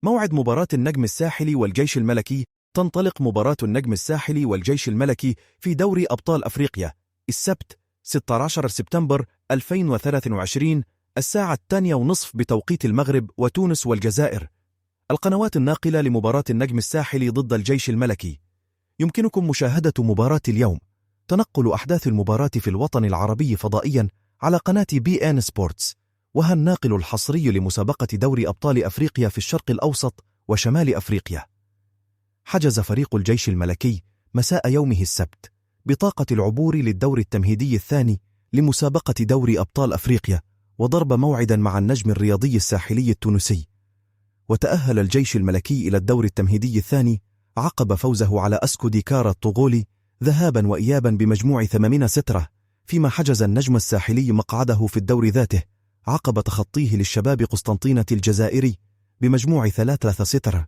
موعد مباراة النجم الساحلي والجيش الملكي. تنطلق مباراة النجم الساحلي والجيش الملكي في دوري أبطال أفريقيا السبت 16 سبتمبر 2023 الساعة 2:30 بتوقيت المغرب وتونس والجزائر. القنوات الناقلة لمباراة النجم الساحلي ضد الجيش الملكي. يمكنكم مشاهدة مباراة اليوم. تنقل أحداث المباراة في الوطن العربي فضائيا على قناة BN Sports، وها الناقل الحصري لمسابقة دوري أبطال أفريقيا في الشرق الأوسط وشمال أفريقيا. حجز فريق الجيش الملكي مساء يومه السبت بطاقة العبور للدور التمهيدي الثاني لمسابقة دوري أبطال أفريقيا، وضرب موعدا مع النجم الرياضي الساحلي التونسي. وتأهل الجيش الملكي إلى الدور التمهيدي الثاني عقب فوزه على أسكو ديكار الطغولي ذهابا وإيابا بمجموع 8-0، فيما حجز النجم الساحلي مقعده في الدور ذاته عقب تخطيه للشباب قسطنطينة الجزائري بمجموع 3-0